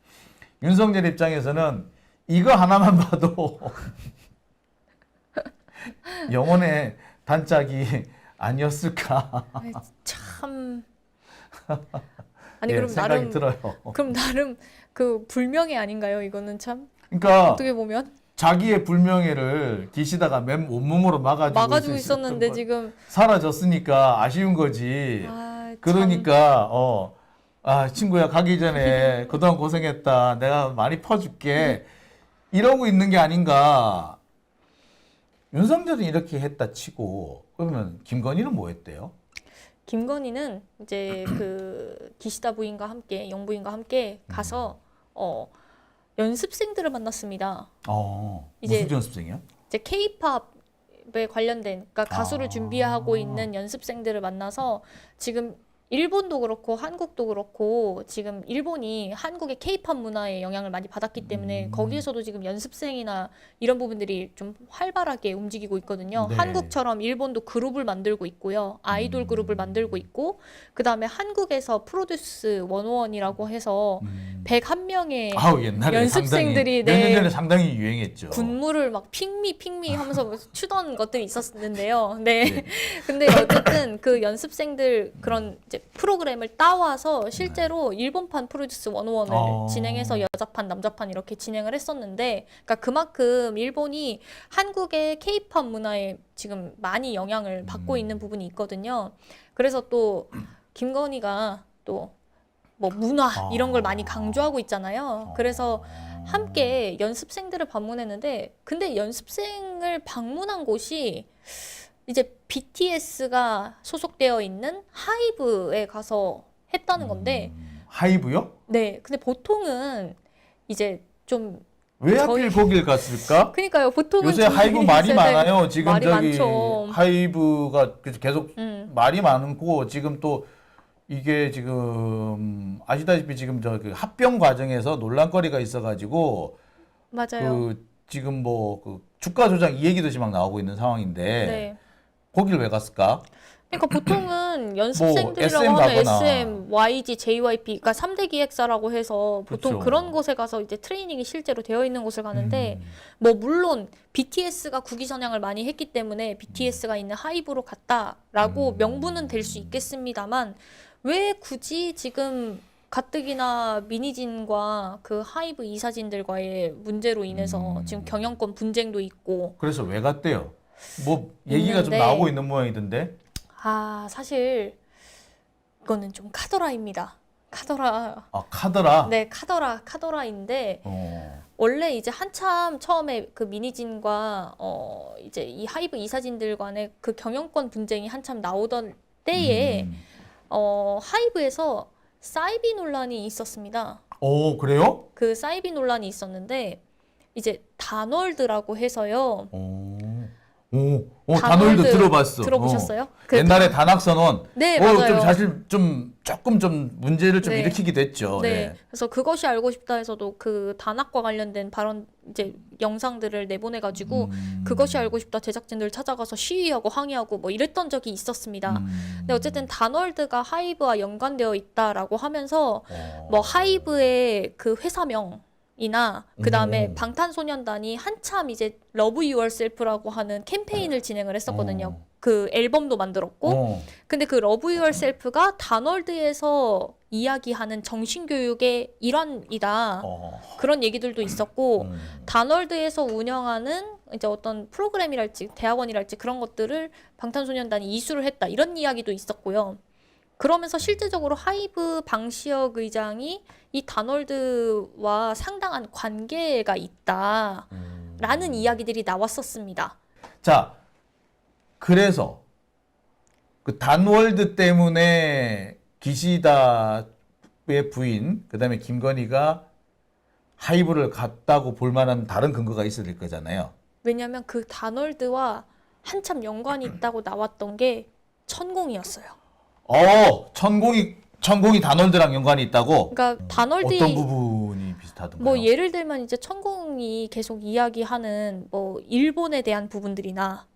Speaker 1: 윤석열 입장에서는 이거 하나만 봐도 영혼의 단짝이 아니었을까.
Speaker 2: 참. 아니 그럼
Speaker 1: 생각이
Speaker 2: 나름
Speaker 1: 들어요.
Speaker 2: 그럼 나름 그 불명예 아닌가요? 이거는 참.
Speaker 1: 그러니까
Speaker 2: 어떻게 보면
Speaker 1: 자기의 불명예를 기시다가 맨 온몸으로 막아주고
Speaker 2: 있었는데 지금
Speaker 1: 사라졌으니까 아쉬운 거지. 그러니까 친구야 가기 전에 그동안 고생했다. 내가 많이 퍼줄게. 이러고 있는 게 아닌가. 윤석열은 이렇게 했다 치고 그러면 김건희는 뭐 했대요?
Speaker 2: 김건희는 이제 그 기시다 부인과 함께 영부인과 함께 가서 연습생들을 만났습니다.
Speaker 1: 무슨 연습생이야?
Speaker 2: 이제 K-팝에 관련된, 그러니까 가수를 준비하고 있는 연습생들을 만나서 지금 일본도 그렇고 한국도 그렇고 지금 일본이 한국의 케이팝 문화에 영향을 많이 받았기 때문에 거기에서도 지금 연습생이나 이런 부분들이 좀 활발하게 움직이고 있거든요.
Speaker 1: 네.
Speaker 2: 한국처럼 일본도 그룹을 만들고 있고요. 아이돌 그룹을 만들고 있고 그다음에 한국에서 프로듀스 101이라고 해서 101명의
Speaker 1: 아우 옛날에
Speaker 2: 연습생들이
Speaker 1: 몇 년 전에 상당히 유행했죠.
Speaker 2: 군무를 막 핑미 하면서 추던 것들이 있었는데요. 네. 근데 어쨌든 그 연습생들 그런 이제 프로그램을 따와서 실제로 일본판 프로듀스 101을 진행해서 여자판, 남자판 이렇게 진행을 했었는데, 그러니까 그만큼 일본이 한국의 케이팝 문화에 지금 많이 영향을 받고 있는 부분이 있거든요. 그래서 또 김건희가 또 뭐 문화 이런 걸 많이 강조하고 있잖아요. 그래서 함께 연습생들을 방문했는데, 근데 연습생을 방문한 곳이 이제 BTS가 소속되어 있는 하이브에 가서 했다는 건데,
Speaker 1: 하이브요?
Speaker 2: 네. 근데 보통은 이제 좀
Speaker 1: 왜 하필 거길 갔을까?
Speaker 2: 그러니까요. 보통은
Speaker 1: 요새 하이브 말이 많아요. 지금
Speaker 2: 말이
Speaker 1: 저기
Speaker 2: 많죠.
Speaker 1: 하이브가 계속 말이 많고 지금 또 이게 지금 아시다시피 지금 저 그 합병 과정에서 논란거리가 있어가지고
Speaker 2: 맞아요.
Speaker 1: 그 지금 뭐 그 주가 조작 이 얘기도 지금 막 나오고 있는 상황인데
Speaker 2: 네.
Speaker 1: 거길 왜 갔을까?
Speaker 2: 그러니까 보통은 연습생들이라고
Speaker 1: SM
Speaker 2: 하면
Speaker 1: 가거나.
Speaker 2: SM, YG, JYP, 그러니까 3대 기획사라고 해서 보통
Speaker 1: 그쵸.
Speaker 2: 그런 곳에 가서 이제 트레이닝이 실제로 되어 있는 곳을 가는데, 뭐 물론 BTS가 국위 선양을 많이 했기 때문에 BTS가 있는 하이브로 갔다라고 명분은 될 수 있겠습니다만, 왜 굳이 지금 가뜩이나 미니진과 그 하이브 이사진들과의 문제로 인해서 지금 경영권 분쟁도 있고.
Speaker 1: 그래서 왜 갔대요? 뭐 얘기가 좀
Speaker 2: 있는데,
Speaker 1: 나오고 있는 모양이던데.
Speaker 2: 사실 이거는 좀 카더라입니다. 카더라.
Speaker 1: 아 카더라.
Speaker 2: 네, 카더라인데
Speaker 1: 어.
Speaker 2: 원래 이제 한참 처음에 그 미니진과 이제 이 하이브 이사진들 간의 그 경영권 분쟁이 한참 나오던 때에 하이브에서 사이비 논란이 있었습니다.
Speaker 1: 오 그래요?
Speaker 2: 그 사이비 논란이 있었는데 이제 다널드라고 해서요.
Speaker 1: 단월도 들어봤어.
Speaker 2: 들어보셨어요?
Speaker 1: 옛날에 단학선언.
Speaker 2: 네, 맞아요.
Speaker 1: 좀 사실 좀 조금 좀 문제를 좀
Speaker 2: 네.
Speaker 1: 일으키기도 했죠.
Speaker 2: 네.
Speaker 1: 네.
Speaker 2: 그래서 그것이 알고 싶다 해서도 그 단학과 관련된 발언 이제 영상들을 내보내가지고 그것이 알고 싶다 제작진들 찾아가서 시위하고 항의하고 뭐 이랬던 적이 있었습니다. 근데 어쨌든 다널드가 하이브와 연관되어 있다라고 하면서 뭐 하이브의 그 회사명 이나 그다음에 방탄소년단이 한참 이제 러브 유얼셀프라고 하는 캠페인을 진행을 했었거든요. 그 앨범도 만들었고. 근데 그 러브 유얼셀프가 다널드에서 이야기하는 정신교육의 일환이다. 그런 얘기들도 있었고, 다널드에서 운영하는 이제 어떤 프로그램이랄지 대학원이랄지 그런 것들을 방탄소년단이 이수를 했다. 이런 이야기도 있었고요. 그러면서 실제적으로 하이브 방시혁 의장이 이 다널드와 상당한 관계가 있다라는 이야기들이 나왔었습니다.
Speaker 1: 자, 그래서 그 단월드 때문에 기시다의 부인, 그다음에 김건희가 하이브를 갔다고 볼 만한 다른 근거가 있어야 될 거잖아요.
Speaker 2: 왜냐하면 그 다널드와 한참 연관이 있다고 나왔던 게 천공이었어요.
Speaker 1: 천공이 단월드랑 연관이 있다고?
Speaker 2: 그러니까 다널드
Speaker 1: 어떤 부분이 비슷하던가요?
Speaker 2: 뭐 예를 들면 이제 천공이 계속 이야기하는 뭐 일본에 대한 부분들이나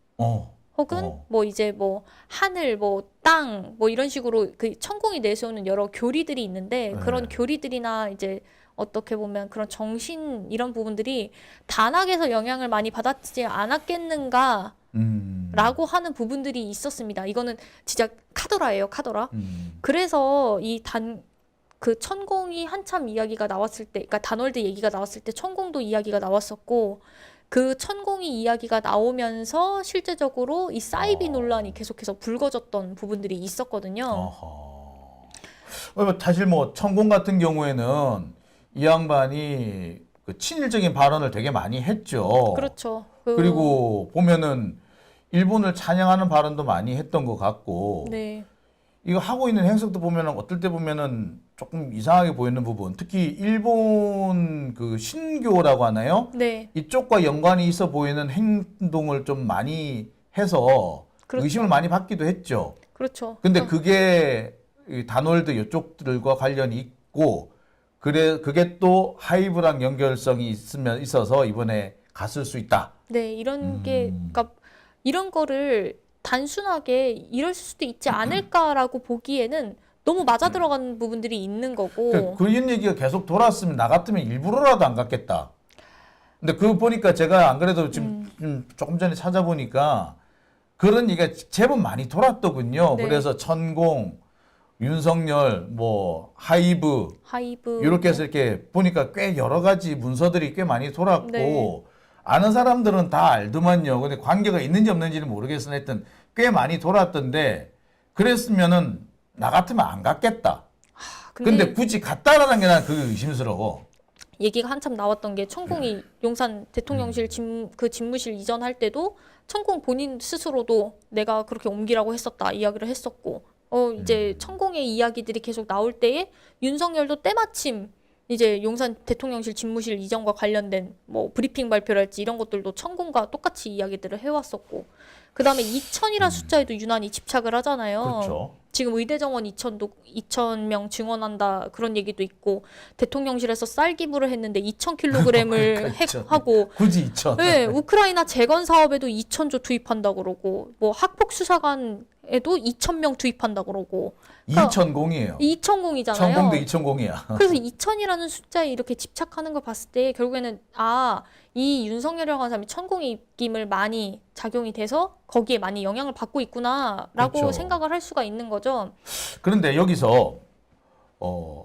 Speaker 2: 혹은 뭐 이제 뭐 하늘 뭐 땅 뭐 이런 식으로 그 천공이 내세우는 여러 교리들이 있는데 그런 교리들이나 이제 어떻게 보면 그런 정신 이런 부분들이 단학에서 영향을 많이 받았지 않았겠는가 라고 하는 부분들이 있었습니다. 이거는 진짜 카더라예요, 카더라. 그래서 그 천공이 한참 이야기가 나왔을 때, 그러니까 다널드 얘기가 나왔을 때 천공도 이야기가 나왔었고, 그 천공이 이야기가 나오면서 실제적으로 이 사이비 논란이 계속해서 불거졌던 부분들이 있었거든요.
Speaker 1: 사실 뭐 천공 같은 경우에는 이 양반이 그 친일적인 발언을 되게 많이 했죠.
Speaker 2: 그렇죠.
Speaker 1: 그리고 보면은 일본을 찬양하는 발언도 많이 했던 것 같고,
Speaker 2: 네.
Speaker 1: 이거 하고 있는 행석도 보면은 어떨 때 보면은 조금 이상하게 보이는 부분, 특히 일본 그 신교라고 하나요?
Speaker 2: 네.
Speaker 1: 이쪽과 연관이 있어 보이는 행동을 좀 많이 해서
Speaker 2: 그렇죠.
Speaker 1: 의심을 많이 받기도 했죠.
Speaker 2: 그렇죠.
Speaker 1: 근데 그게 이 다놀드 이쪽들과 관련이 있고 그게 또 하이브랑 연결성이 있어서 이번에 갔을 수 있다.
Speaker 2: 네, 이런 게 그러니까 이런 거를 단순하게 이럴 수도 있지 않을까라고 보기에는 너무 맞아 들어가는 부분들이 있는 거고.
Speaker 1: 그런 얘기가 계속 돌았으면 나 같으면 일부러라도 안 갔겠다. 근데 그거 보니까 제가 안 그래도 지금 조금 전에 찾아보니까 그런 얘기가 제법 많이 돌았더군요.
Speaker 2: 네.
Speaker 1: 그래서 천공, 윤석열, 뭐 하이브 이렇게 해서 이렇게 보니까 꽤 여러 가지 문서들이 꽤 많이 돌았고
Speaker 2: 네.
Speaker 1: 아는 사람들은 다 알더만요. 근데 관계가 있는지 없는지는 모르겠으나 하여튼 꽤 많이 돌았던데 그랬으면은 나 같으면 안 갔겠다. 근데 굳이 갔다라는 게 난 그게 의심스러워.
Speaker 2: 얘기가 한참 나왔던 게 천공이 용산 대통령실 그 집무실 이전할 때도 천공 본인 스스로도 내가 그렇게 옮기라고 했었다 이야기를 했었고 이제 천공의 이야기들이 계속 나올 때에 윤석열도 때마침 이제 용산 대통령실 집무실 이전과 관련된 뭐 브리핑 발표랄지 이런 것들도 천공과 똑같이 이야기들을 해왔었고 그 다음에 2000이란 숫자에도 유난히 집착을 하잖아요.
Speaker 1: 그렇죠. 지금
Speaker 2: 의대 정원 2,000명 증원한다 그런 얘기도 있고 대통령실에서 쌀 기부를 했는데 2,000kg을 하고
Speaker 1: 굳이 2,000.
Speaker 2: 네, 우크라이나 재건 사업에도 2,000조 투입한다 그러고 뭐 학폭 수사관에도 2,000명 투입한다 그러고
Speaker 1: 2,000공이에요.
Speaker 2: 2,000공이잖아요.
Speaker 1: 천공도 2,000공이야.
Speaker 2: 그래서 2,000이라는 숫자에 이렇게 집착하는 걸 봤을 때 결국에는 이 윤석열이라고 하는 사람이 천공의 입김을 많이 작용이 돼서 거기에 많이 영향을 받고 있구나라고
Speaker 1: 그렇죠. 생각을
Speaker 2: 할 수가 있는 거죠.
Speaker 1: 그런데 여기서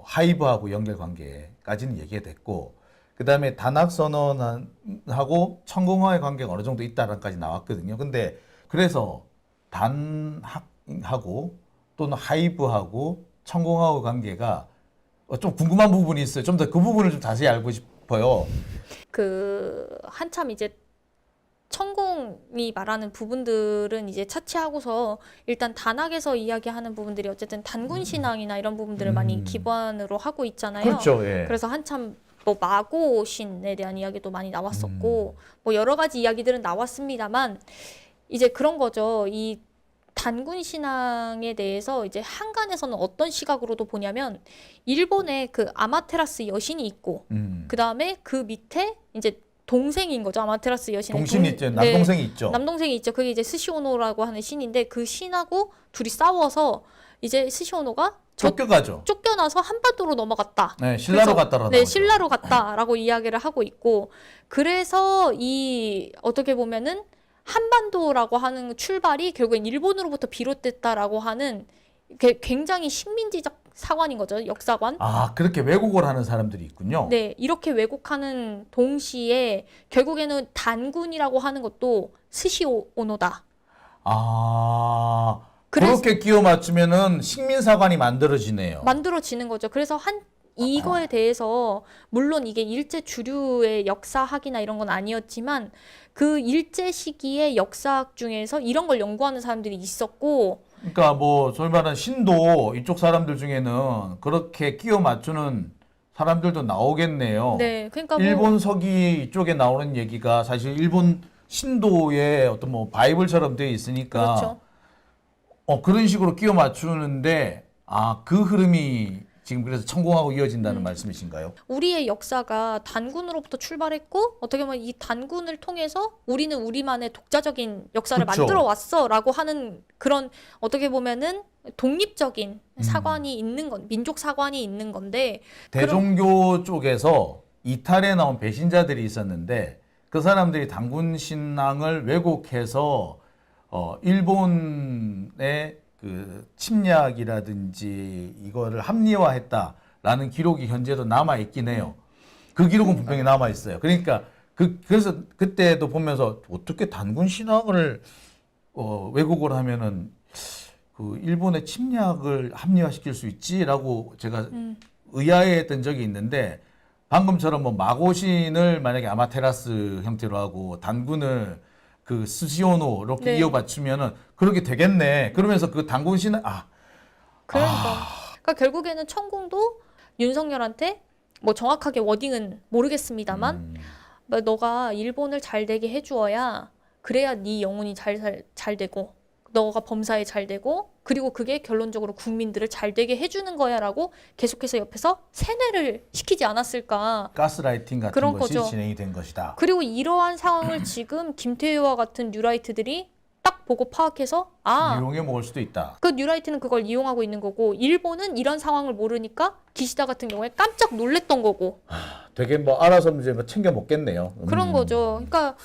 Speaker 1: 하이브하고 연결관계까지는 얘기가 됐고 그 다음에 단합선언하고 천공화의 관계가 어느 정도 있다라까지 나왔거든요. 근데 그래서 단합하고 또는 하이브하고 천공화의 관계가 좀 궁금한 부분이 있어요. 좀 더 그 부분을 좀 자세히 알고 싶어요.
Speaker 2: 한참 이제 천공이 말하는 부분들은 이제 차치하고서 일단 단학에서 이야기하는 부분들이 어쨌든 단군 신앙이나 이런 부분들을 많이 기반으로 하고 있잖아요.
Speaker 1: 그렇죠. 예.
Speaker 2: 그래서 한참 뭐 마고신에 대한 이야기도 많이 나왔었고 뭐 여러 가지 이야기들은 나왔습니다만 이제 그런 거죠. 이 단군 신앙에 대해서 이제 한간에서는 어떤 시각으로도 보냐면 일본에 그 아마테라스 여신이 있고 그 다음에 그 밑에 이제 동생인 거죠. 아마테라스 여신의
Speaker 1: 동신이 있죠. 남동생이 있죠.
Speaker 2: 남동생이 있죠. 그게 이제 스시오노라고 하는 신인데 그 신하고 둘이 싸워서 이제 스시오노가 쫓겨나서 한반도로 넘어갔다.
Speaker 1: 네, 신라로 갔다라고.
Speaker 2: 네, 신라로 갔다라고 이야기를 하고 있고 그래서 어떻게 보면은 한반도라고 하는 출발이 결국엔 일본으로부터 비롯됐다라고 하는 굉장히 식민지적 사관인 거죠. 역사관.
Speaker 1: 그렇게 왜곡을 하는 사람들이 있군요.
Speaker 2: 네, 이렇게 왜곡하는 동시에 결국에는 단군이라고 하는 것도 스시오노다.
Speaker 1: 그렇게 끼워 맞추면은 식민사관이
Speaker 2: 만들어지는 거죠. 그래서 이거에 대해서 물론 이게 일제 주류의 역사학이나 이런 건 아니었지만 그 일제 시기의 역사학 중에서 이런 걸 연구하는 사람들이 있었고
Speaker 1: 그러니까 뭐 소위 말하는 신도 이쪽 사람들 중에는 그렇게 끼워 맞추는 사람들도 나오겠네요.
Speaker 2: 네, 그러니까
Speaker 1: 일본 서기 쪽에 나오는 얘기가 사실 일본 신도의 어떤 뭐 바이블처럼 되어 있으니까
Speaker 2: 그렇죠.
Speaker 1: 그런 식으로 끼워 맞추는데 그 흐름이 지금 그래서 천공하고 이어진다는 말씀이신가요?
Speaker 2: 우리의 역사가 단군으로부터 출발했고 어떻게 보면 이 단군을 통해서 우리는 우리만의 독자적인 역사를
Speaker 1: 그쵸.
Speaker 2: 만들어 왔어라고 하는 그런 어떻게 보면은 독립적인 사관이 있는 건 민족 사관이 있는 건데
Speaker 1: 대종교 쪽에서 이탈에 나온 배신자들이 있었는데 그 사람들이 단군 신앙을 왜곡해서 일본의 그 침략이라든지 이거를 합리화했다라는 기록이 현재도 남아 있긴 해요. 그 기록은 분명히 남아 있어요. 그러니까 그래서 그때도 보면서 어떻게 단군 신앙을 왜곡을 하면은 그 일본의 침략을 합리화시킬 수 있지라고 제가 의아해했던 적이 있는데 방금처럼 뭐 마고신을 만약에 아마테라스 형태로 하고 단군을 그 스시오노 이렇게 이어 맞추면은 그렇게 되겠네. 그러면서 그 단군 신앙
Speaker 2: 그러니까 결국에는 천공도 윤석열한테 뭐 정확하게 워딩은 모르겠습니다만 너가 일본을 잘 되게 해주어야 그래야 네 영혼이 잘 되고 너가 범사에 잘 되고 그리고 그게 결론적으로 국민들을 잘 되게 해주는 거야라고 계속해서 옆에서 세뇌를 시키지 않았을까.
Speaker 1: 가스라이팅 같은
Speaker 2: 그런
Speaker 1: 것이
Speaker 2: 거죠.
Speaker 1: 진행이 된 것이다.
Speaker 2: 그리고 이러한 상황을 지금 김태효와 같은 뉴라이트들이 딱 보고 파악해서
Speaker 1: 이용해 먹을 수도 있다.
Speaker 2: 그 뉴라이트는 그걸 이용하고 있는 거고 일본은 이런 상황을 모르니까 기시다 같은 경우에 깜짝 놀랬던 거고
Speaker 1: 되게 뭐 알아서 이제 뭐 챙겨 먹겠네요.
Speaker 2: 그런 거죠. 그러니까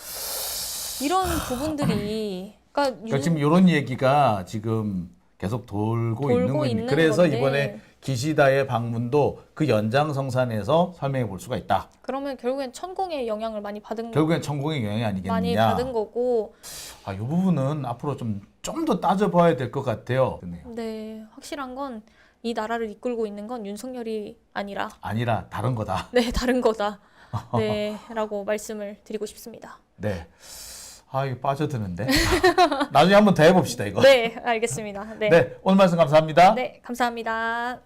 Speaker 2: 이런 부분들이
Speaker 1: 그러니까 지금 이런 얘기가 지금 계속 돌고 있는 겁니다. 그래서
Speaker 2: 건데.
Speaker 1: 이번에 기시다의 방문도 그 연장성산에서 설명해 볼 수가 있다.
Speaker 2: 그러면 결국엔 천공의 영향을 많이 받은
Speaker 1: 결국엔 천공의 영향이 아니겠느냐.
Speaker 2: 많이 받은 거고
Speaker 1: 이 부분은 앞으로 좀 더 따져봐야 될 것 같아요.
Speaker 2: 네, 확실한 건 이 나라를 이끌고 있는 건 윤석열이 아니라
Speaker 1: 다른 거다.
Speaker 2: 네, 다른 거다. 네, 라고 말씀을 드리고 싶습니다.
Speaker 1: 네. 이거 빠져드는데. 나중에 한번 더 해봅시다, 이거.
Speaker 2: 네, 알겠습니다. 네.
Speaker 1: 네, 오늘 말씀 감사합니다.
Speaker 2: 네, 감사합니다.